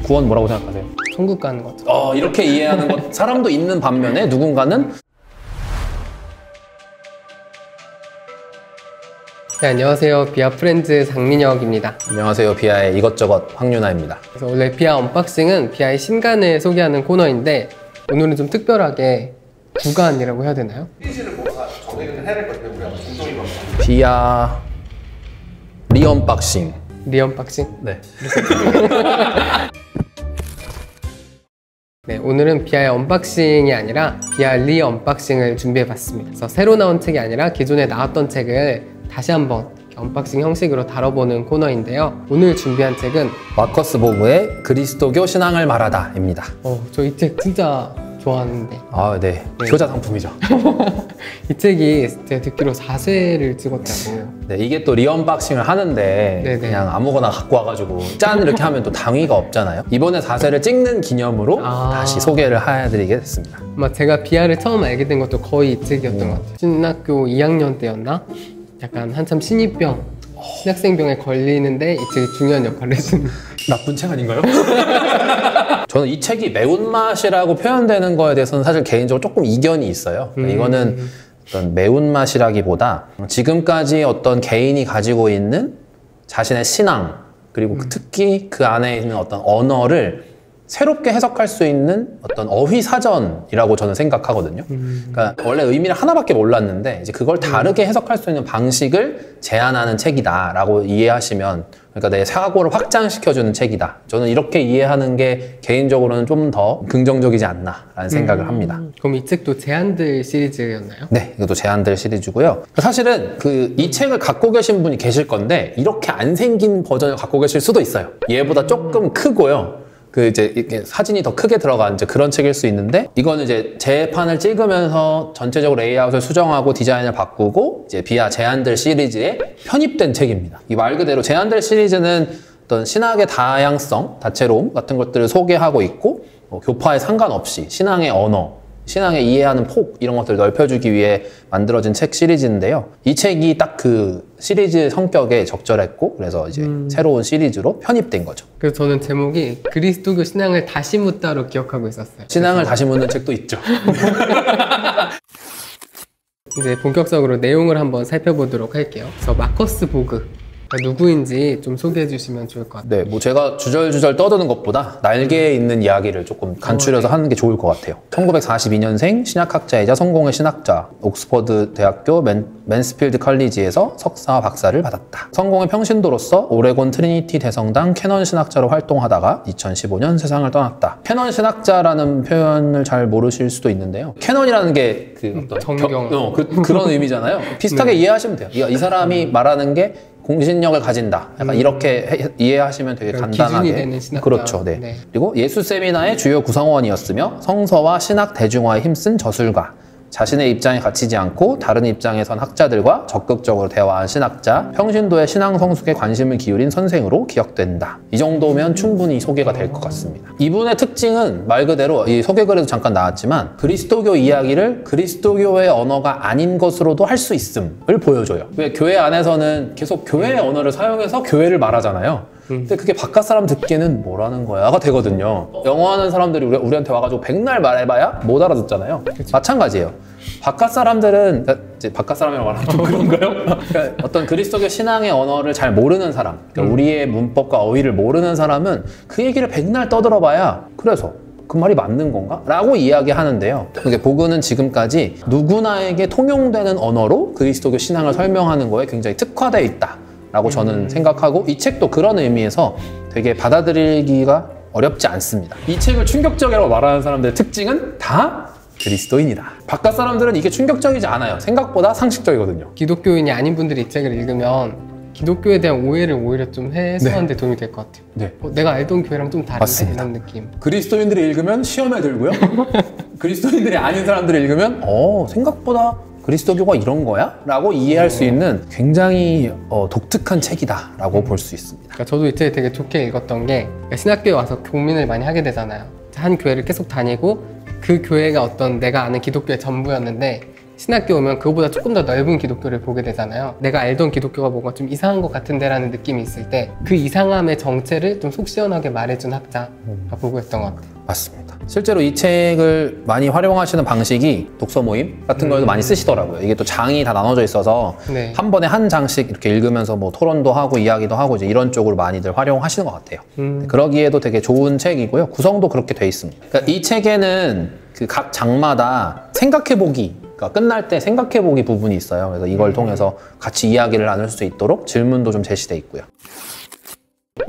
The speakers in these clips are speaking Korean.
구원 뭐라고 생각하세요? 천국 가는 거죠. 이렇게 이해하는 것 사람도 있는 반면에 누군가는 네, 안녕하세요. 비아 프렌즈 장민혁입니다. 안녕하세요. 비아의 이것저것 황윤아입니다. 그래서 원래 비아 언박싱은 비아의 신간을 소개하는 코너인데 오늘은 좀 특별하게 구간이라고 해야 되나요? 시리즈를 뭔가 정리를 해야 될 것 같아요. 우리가 중점이 많아. 비아 리언박싱. 리언박싱? 네. 네, 오늘은 비아의 언박싱이 아니라 비아 리언박싱을 준비해봤습니다. 그래서 새로 나온 책이 아니라 기존에 나왔던 책을 다시 한번 언박싱 형식으로 다뤄보는 코너인데요. 오늘 준비한 책은 마커스 보그의 그리스도교 신앙을 말하다입니다. 저 이 책 진짜 좋아하는데 네. 효자 상품이죠. 이 책이 제가 듣기로 4세를 찍었다고. 네, 이게 또 리언박싱을 하는데 네네. 그냥 아무거나 갖고 와가지고 짠 이렇게 하면 또 당위가 없잖아요. 이번에 4세를 찍는 기념으로 다시 소개를 해드리게 됐습니다. 아마 제가 비아를 처음 알게 된 것도 거의 이 책이었던 것 같아요. 신학교 2학년 때였나? 약간 한참 신입병, 신학생병에 걸리는데 이 책이 중요한 역할을 해주는. 나쁜 책 아닌가요? 저는 이 책이 매운맛이라고 표현되는 거에 대해서는 사실 개인적으로 조금 이견이 있어요. 이거는 어떤 매운맛이라기보다 지금까지 어떤 개인이 가지고 있는 자신의 신앙, 그리고 특히 그 안에 있는 어떤 언어를 새롭게 해석할 수 있는 어떤 어휘사전이라고 저는 생각하거든요. 그러니까 원래 의미를 하나밖에 몰랐는데 이제 그걸 다르게 해석할 수 있는 방식을 제안하는 책이다라고 이해하시면, 그러니까 내 사고를 확장시켜주는 책이다. 저는 이렇게 이해하는 게 개인적으로는 좀 더 긍정적이지 않나라는 생각을 합니다. 그럼 이 책도 제안들 시리즈였나요? 네, 이것도 제안들 시리즈고요. 사실은 이 책을 갖고 계신 분이 계실 건데 이렇게 안 생긴 버전을 갖고 계실 수도 있어요. 얘보다 조금 크고요. 이제 이렇게 사진이 더 크게 들어간 이제 그런 책일 수 있는데, 이거는 이제 재판을 찍으면서 전체적으로 레이아웃을 수정하고 디자인을 바꾸고 이제 비아 제안들 시리즈에 편입된 책입니다. 이 말 그대로 제안들 시리즈는 어떤 신학의 다양성, 다채로움 같은 것들을 소개하고 있고, 교파에 상관없이 신앙의 언어, 신앙의 이해하는 폭 이런 것들을 넓혀주기 위해 만들어진 책 시리즈인데요. 이 책이 딱 그 시리즈 성격에 적절했고, 그래서 이제 새로운 시리즈로 편입된 거죠. 그래서 저는 제목이 그리스도교 신앙을 다시 묻다로 기억하고 있었어요. 신앙을 다시 묻는 책도 있죠. 이제 본격적으로 내용을 한번 살펴보도록 할게요. 그래서 마커스 보그 누구인지 좀 소개해 주시면 좋을 것 같아요. 네, 뭐 제가 주절주절 떠드는 것보다 날개에 있는 이야기를 조금 간추려서 하는 게 좋을 것 같아요. 1942년생 신약학자이자 성공의 신학자, 옥스퍼드 대학교 맨스필드 컬리지에서 석사와 박사를 받았다. 성공의 평신도로서 오레곤 트리니티 대성당 캐넌 신학자로 활동하다가 2015년 세상을 떠났다. 캐넌 신학자라는 표현을 잘 모르실 수도 있는데요. 캐넌이라는 게 정경 그런 의미잖아요. 비슷하게 이해하시면 돼요. 이 사람이 말하는 게 공신력을 가진다. 약간 이렇게 이해하시면 되게 간단하게. 기준이 되는 신학자. 그렇죠. 네. 그리고 예수 세미나의 주요 구성원이었으며 성서와 신학 대중화에 힘쓴 저술가. 자신의 입장에 갇히지 않고 다른 입장에 선 학자들과 적극적으로 대화한 신학자, 평신도의 신앙 성숙에 관심을 기울인 선생으로 기억된다. 이 정도면 충분히 소개가 될 것 같습니다. 이분의 특징은 말 그대로 이 소개글에도 잠깐 나왔지만 그리스도교 이야기를 그리스도교의 언어가 아닌 것으로도 할 수 있음을 보여줘요. 왜 교회 안에서는 계속 교회의 언어를 사용해서 교회를 말하잖아요. 근데 그게 바깥 사람 듣기에는 뭐라는 거야가 되거든요. 영어 하는 사람들이 우리한테 와가지고 백날 말해봐야 못 알아듣잖아요. 그치. 마찬가지예요. 바깥 사람들은, 이제 바깥 사람이라고 말하면 좀 그런가요? 그러니까 어떤 그리스도교 신앙의 언어를 잘 모르는 사람, 그러니까 우리의 문법과 어휘를 모르는 사람은 그 얘기를 백날 떠들어봐야 그래서 그 말이 맞는 건가? 라고 이야기하는데요. 보그는 지금까지 누구나에게 통용되는 언어로 그리스도교 신앙을 설명하는 거에 굉장히 특화되어 있다 라고 저는 생각하고, 이 책도 그런 의미에서 되게 받아들이기가 어렵지 않습니다. 이 책을 충격적이라고 말하는 사람들의 특징은 다 그리스도인이다. 바깥 사람들은 이게 충격적이지 않아요. 생각보다 상식적이거든요. 기독교인이 아닌 분들이 이 책을 읽으면 기독교에 대한 오해를 오히려 좀 해소하는 데 도움이 될 것 같아요. 네. 내가 알던 교회랑 좀 다른데 맞습니다. 이런 느낌. 그리스도인들이 읽으면 시험에 들고요. 그리스도인들이 아닌 사람들이 읽으면 생각보다 그리스도교가 이런 거야? 라고 이해할 수 있는 굉장히 독특한 책이다 라고 볼 수 있습니다. 그러니까 저도 이 책을 되게 좋게 읽었던 게, 신학교에 와서 고민을 많이 하게 되잖아요. 한 교회를 계속 다니고 그 교회가 어떤 내가 아는 기독교의 전부였는데 신학교 오면 그거보다 조금 더 넓은 기독교를 보게 되잖아요. 내가 알던 기독교가 뭔가 좀 이상한 것 같은데 라는 느낌이 있을 때 그 이상함의 정체를 좀 속 시원하게 말해준 학자가 보고했던 것 같아요. 맞습니다. 실제로 이 책을 많이 활용하시는 방식이 독서 모임 같은 걸도 많이 쓰시더라고요. 이게 또 장이 다 나눠져 있어서 네. 한 번에 한 장씩 이렇게 읽으면서 뭐 토론도 하고 이야기도 하고 이제 이런 쪽으로 많이들 활용하시는 것 같아요. 그러기에도 되게 좋은 책이고요. 구성도 그렇게 돼 있습니다. 그러니까 이 책에는 그 각 장마다 생각해보기, 그러니까 끝날 때 생각해보기 부분이 있어요. 그래서 이걸 통해서 같이 이야기를 나눌 수 있도록 질문도 좀 제시돼 있고요.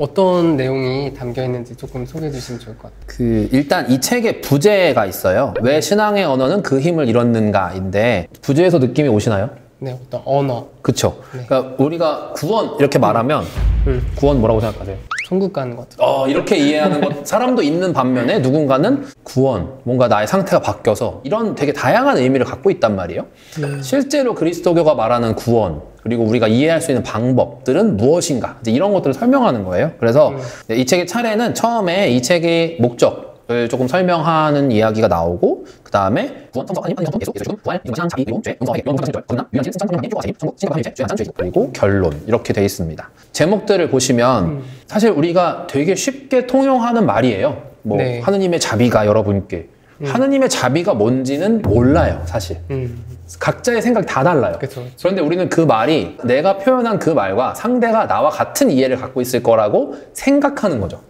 어떤 내용이 담겨 있는지 조금 소개해 주시면 좋을 것 같아요. 일단 이 책에 부제가 있어요. 왜 신앙의 언어는 그 힘을 잃었는가인데 부제에서 느낌이 오시나요? 네, 어떤 언어. 그쵸. 네. 그러니까 우리가 구원 이렇게 말하면 구원 뭐라고 생각하세요? 천국 가는 것 같아요. 이렇게 이해하는 것 사람도 있는 반면에 누군가는 구원, 뭔가 나의 상태가 바뀌어서 이런 되게 다양한 의미를 갖고 있단 말이에요. 실제로 그리스도교가 말하는 구원, 그리고 우리가 이해할 수 있는 방법들은 무엇인가, 이제 이런 것들을 설명하는 거예요. 그래서 이 책의 차례는 처음에 이 책의 목적을 조금 설명하는 이야기가 나오고, 그 다음에 구원, 성서, 하나님, 성품, 예수, 죽음, 부활, 인간, 자비, 그리고 죄, 용서, 용서, 성절, 거듭남, 유한, 신성, 성령, 행복, 자비, 천국, 신과 함의 죄, 죄한, 죄, 그리고 결론, 이렇게 돼 있습니다. 제목들을 보시면 사실 우리가 되게 쉽게 통용하는 말이에요. 뭐 네. 하느님의 자비가 여러분께, 하느님의 자비가 뭔지는 몰라요, 사실. 각자의 생각이 다 달라요. 그쵸. 그런데 우리는 그 말이 내가 표현한 그 말과 상대가 나와 같은 이해를 갖고 있을 거라고 생각하는 거죠.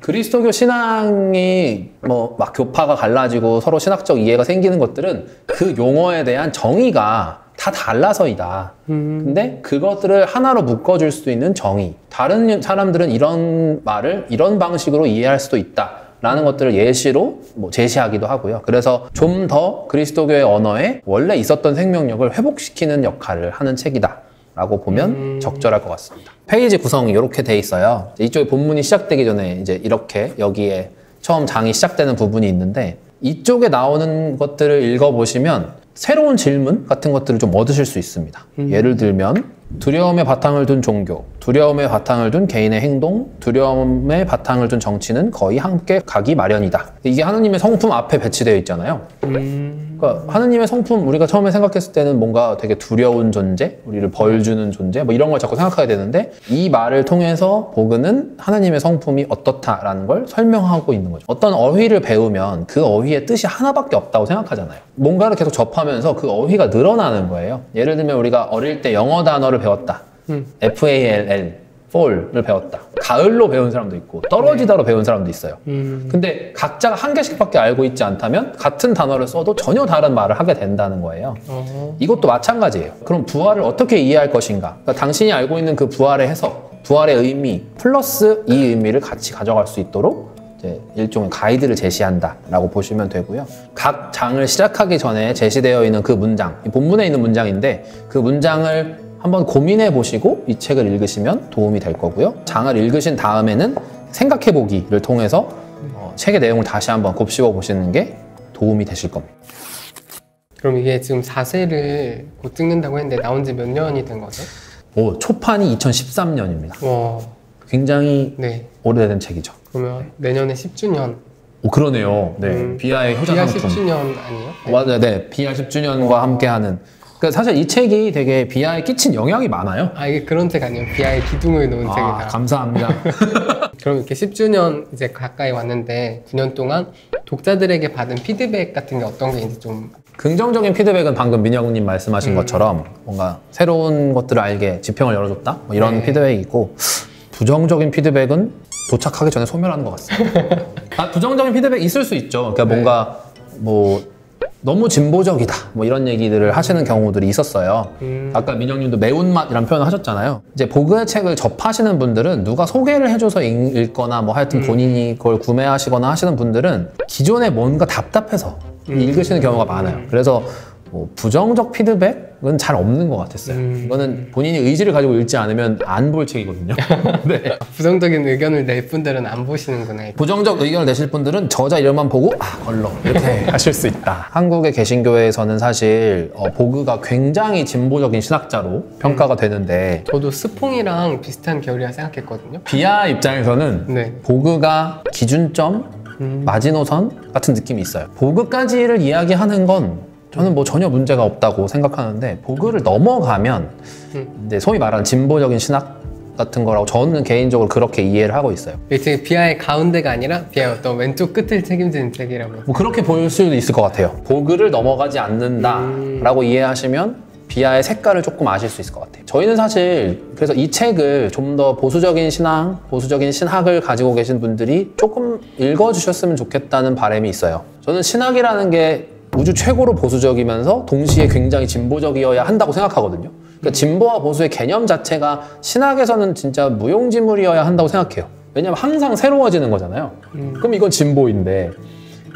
그리스도교 신앙이 뭐 막 교파가 갈라지고 서로 신학적 이해가 생기는 것들은 그 용어에 대한 정의가 다 달라서이다. 근데 그것들을 하나로 묶어줄 수 있는 정의. 다른 사람들은 이런 말을 이런 방식으로 이해할 수도 있다. 라는 것들을 예시로 뭐 제시하기도 하고요. 그래서 좀 더 그리스도교의 언어에 원래 있었던 생명력을 회복시키는 역할을 하는 책이다 라고 보면 적절할 것 같습니다. 페이지 구성이 이렇게 돼 있어요. 이쪽에 본문이 시작되기 전에 이제 이렇게 여기에 처음 장이 시작되는 부분이 있는데, 이쪽에 나오는 것들을 읽어보시면 새로운 질문 같은 것들을 좀 얻으실 수 있습니다. 예를 들면 두려움의 바탕을 둔 종교, 두려움의 바탕을 둔 개인의 행동, 두려움의 바탕을 둔 정치는 거의 함께 가기 마련이다. 이게 하느님의 성품 앞에 배치되어 있잖아요. 그러니까 하느님의 성품, 우리가 처음에 생각했을 때는 뭔가 되게 두려운 존재, 우리를 벌주는 존재, 뭐 이런 걸 자꾸 생각하게 되는데, 이 말을 통해서 보그는 하느님의 성품이 어떻다라는 걸 설명하고 있는 거죠. 어떤 어휘를 배우면 그 어휘의 뜻이 하나밖에 없다고 생각하잖아요. 뭔가를 계속 접하면서 그 어휘가 늘어나는 거예요. 예를 들면 우리가 어릴 때 영어 단어를 배웠다. FALL, fall을 배웠다. 가을로 배운 사람도 있고 떨어지다로 배운 사람도 있어요. 근데 각자가 한 개씩밖에 알고 있지 않다면 같은 단어를 써도 전혀 다른 말을 하게 된다는 거예요. 이것도 마찬가지예요. 그럼 부활을 어떻게 이해할 것인가? 그러니까 당신이 알고 있는 그 부활의 해석, 부활의 의미 플러스 이 의미를 같이 가져갈 수 있도록 이제 일종의 가이드를 제시한다라고 보시면 되고요. 각 장을 시작하기 전에 제시되어 있는 그 문장, 이 본문에 있는 문장인데 그 문장을 한번 고민해 보시고 이 책을 읽으시면 도움이 될 거고요. 장을 읽으신 다음에는 생각해 보기를 통해서 책의 내용을 다시 한번 곱씹어 보시는 게 도움이 되실 겁니다. 그럼 이게 지금 4세를 곧 찍는다고 했는데 나온 지 몇 년이 된 거죠? 초판이 2013년입니다. 와, 굉장히 네. 오래된 책이죠. 그러면 내년에 10주년. 그러네요. 네. 비아의 효자 비아 상품. 10주년 아니에요? 네. 맞아요. 네. 비아 10주년과 함께하는. 그러니까 사실 이 책이 되게 비아에 끼친 영향이 많아요. 이게 그런 책 아니에요? 비아의 기둥을 놓은 책이다. 감사합니다. 그럼 이렇게 10주년 이제 가까이 왔는데 9년 동안 독자들에게 받은 피드백 같은 게 어떤 게 있는지 좀. 긍정적인 피드백은 방금 민혁님 말씀하신 것처럼 뭔가 새로운 것들을 알게 지평을 열어줬다? 뭐 이런 네. 피드백이 있고, 부정적인 피드백은 도착하기 전에 소멸하는 것 같습니다. 부정적인 피드백이 있을 수 있죠. 그러니까 뭔가 뭐 너무 진보적이다 뭐 이런 얘기들을 하시는 경우들이 있었어요. 아까 민영님도 매운맛이라는 표현을 하셨잖아요. 이제 보그의 책을 접하시는 분들은 누가 소개를 해줘서 읽거나 뭐 하여튼 본인이 그걸 구매하시거나 하시는 분들은 기존에 뭔가 답답해서 읽으시는 경우가 많아요. 그래서 뭐 부정적 피드백은 잘 없는 것 같았어요. 이거는 본인이 의지를 가지고 읽지 않으면 안 볼 책이거든요. 네. 부정적인 의견을 낼 분들은 안 보시는구나. 부정적 의견을 내실 분들은 저자 이름만 보고 걸러 이렇게 하실 수 있다. 한국의 개신교회에서는 사실 보그가 굉장히 진보적인 신학자로 평가가 되는데, 저도 스퐁이랑 비슷한 계열이라 생각했거든요. 비아 입장에서는 네. 보그가 기준점, 마지노선 같은 느낌이 있어요. 보그까지를 이야기하는 건 저는 뭐 전혀 문제가 없다고 생각하는데 복음을 넘어가면 이제 소위 말하는 진보적인 신학 같은 거라고 저는 개인적으로 그렇게 이해를 하고 있어요. 지금 비아의 가운데가 아니라 비아의 어떤 왼쪽 끝을 책임지는 책이라고. 뭐 그렇게 보일 수도 있을 것 같아요. 복음을 넘어가지 않는다라고 이해하시면 비아의 색깔을 조금 아실 수 있을 것 같아요. 저희는 사실 그래서 이 책을 좀 더 보수적인 신앙, 보수적인 신학을 가지고 계신 분들이 조금 읽어주셨으면 좋겠다는 바람이 있어요. 저는 신학이라는 게 우주 최고로 보수적이면서 동시에 굉장히 진보적이어야 한다고 생각하거든요. 그러니까 진보와 보수의 개념 자체가 신학에서는 진짜 무용지물이어야 한다고 생각해요. 왜냐하면 항상 새로워지는 거잖아요. 그럼 이건 진보인데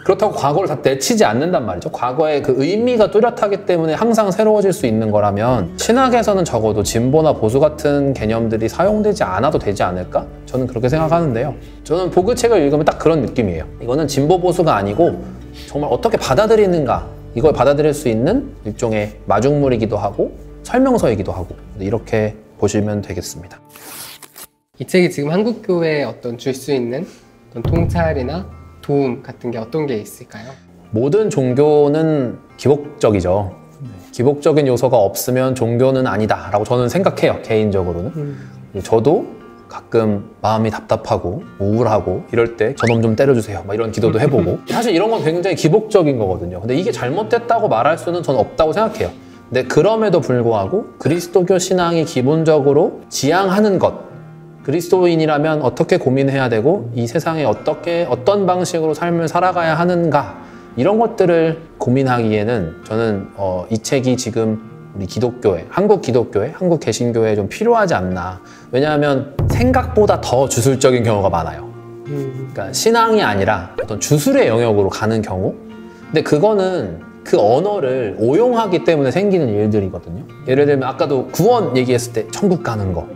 그렇다고 과거를 다 내치지 않는단 말이죠. 과거의 그 의미가 뚜렷하기 때문에 항상 새로워질 수 있는 거라면 신학에서는 적어도 진보나 보수 같은 개념들이 사용되지 않아도 되지 않을까? 저는 그렇게 생각하는데요. 저는 복음 책을 읽으면 딱 그런 느낌이에요. 이거는 진보 보수가 아니고 정말 어떻게 받아들이는가, 이걸 받아들일 수 있는 일종의 마중물이기도 하고 설명서이기도 하고 이렇게 보시면 되겠습니다. 이 책이 지금 한국 교회에 어떤 줄 수 있는 어떤 통찰이나 도움 같은 게 어떤 게 있을까요? 모든 종교는 기복적이죠. 기복적인 요소가 없으면 종교는 아니다라고 저는 생각해요. 개인적으로는. 저도 가끔 마음이 답답하고 우울하고 이럴 때 저놈 좀 때려주세요 막 이런 기도도 해보고 사실 이런 건 굉장히 기복적인 거거든요. 근데 이게 잘못됐다고 말할 수는 저는 없다고 생각해요. 근데 그럼에도 불구하고 그리스도교 신앙이 기본적으로 지향하는 것, 그리스도인이라면 어떻게 고민해야 되고 이 세상에 어떤 방식으로 삶을 살아가야 하는가, 이런 것들을 고민하기에는 저는 이 책이 지금 우리 기독교회, 한국 기독교회, 한국 개신교회에 좀 필요하지 않나. 왜냐하면 생각보다 더 주술적인 경우가 많아요. 그러니까 신앙이 아니라 어떤 주술의 영역으로 가는 경우. 근데 그거는 그 언어를 오용하기 때문에 생기는 일들이거든요. 예를 들면 아까도 구원 얘기했을 때 천국 가는 거,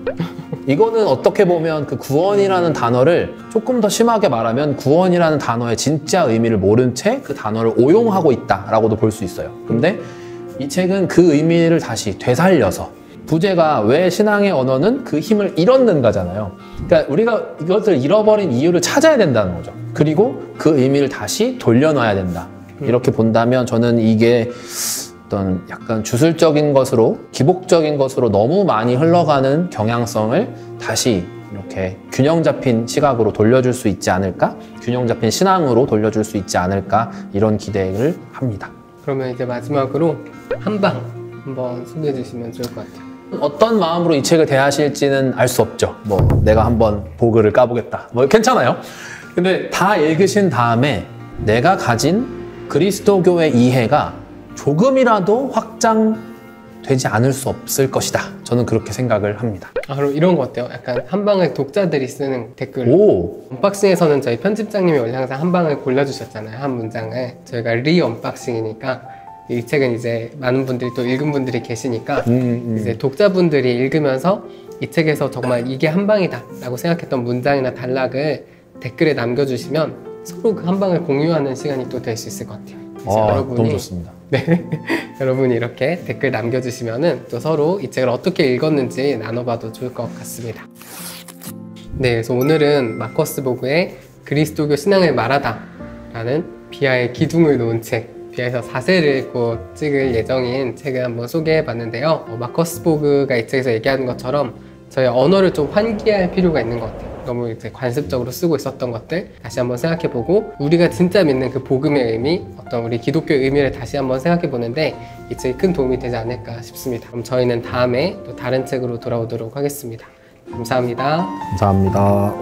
이거는 어떻게 보면 그 구원이라는 단어를 조금 더 심하게 말하면 구원이라는 단어의 진짜 의미를 모른 채 그 단어를 오용하고 있다라고도 볼 수 있어요. 근데 이 책은 그 의미를 다시 되살려서, 부제가 왜 신앙의 언어는 그 힘을 잃었는가잖아요. 그러니까 우리가 이것을 잃어버린 이유를 찾아야 된다는 거죠. 그리고 그 의미를 다시 돌려놔야 된다. 이렇게 본다면 저는 이게 어떤 약간 주술적인 것으로, 기복적인 것으로 너무 많이 흘러가는 경향성을 다시 이렇게 균형 잡힌 시각으로 돌려줄 수 있지 않을까? 균형 잡힌 신앙으로 돌려줄 수 있지 않을까? 이런 기대를 합니다. 그러면 이제 마지막으로 한방 한번 소개해 주시면 좋을 것 같아요. 어떤 마음으로 이 책을 대하실지는 알 수 없죠. 뭐 내가 한번 보글을 까보겠다. 뭐 괜찮아요. 근데 다 읽으신 다음에 내가 가진 그리스도교의 이해가 조금이라도 확장되지 않을 수 없을 것이다. 저는 그렇게 생각을 합니다. 그럼 이런 거 어때요? 약간 한방을 독자들이 쓰는 댓글. 오! 언박싱에서는 저희 편집장님이 원래 항상 한방을 골라주셨잖아요. 한 문장을. 저희가 언박싱이니까 이 책은 이제 많은 분들이 또 읽은 분들이 계시니까 이제 독자분들이 읽으면서 이 책에서 정말 이게 한방이다 라고 생각했던 문장이나 단락을 댓글에 남겨주시면 서로 그 한방을 공유하는 시간이 또 될 수 있을 것 같아요. 너무 좋습니다. 네, 여러분이 이렇게 댓글 남겨주시면은 또 서로 이 책을 어떻게 읽었는지 나눠봐도 좋을 것 같습니다. 네, 그래서 오늘은 마커스 보그의 그리스도교 신앙을 말하다 라는 비아의 기둥을 놓은 책, 비아에서 4세를 곧 찍을 예정인 책을 한번 소개해 봤는데요. 마커스 보그가 이 책에서 얘기하는 것처럼 저희 언어를 좀 환기할 필요가 있는 것 같아요. 너무 이제 관습적으로 쓰고 있었던 것들 다시 한번 생각해보고 우리가 진짜 믿는 그 복음의 의미, 어떤 우리 기독교의 의미를 다시 한번 생각해보는데 이 책이 큰 도움이 되지 않을까 싶습니다. 그럼 저희는 다음에 또 다른 책으로 돌아오도록 하겠습니다. 감사합니다. 감사합니다.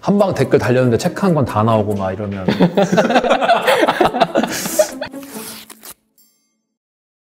한방 댓글 달렸는데 책 한 권 다 나오고 막 이러면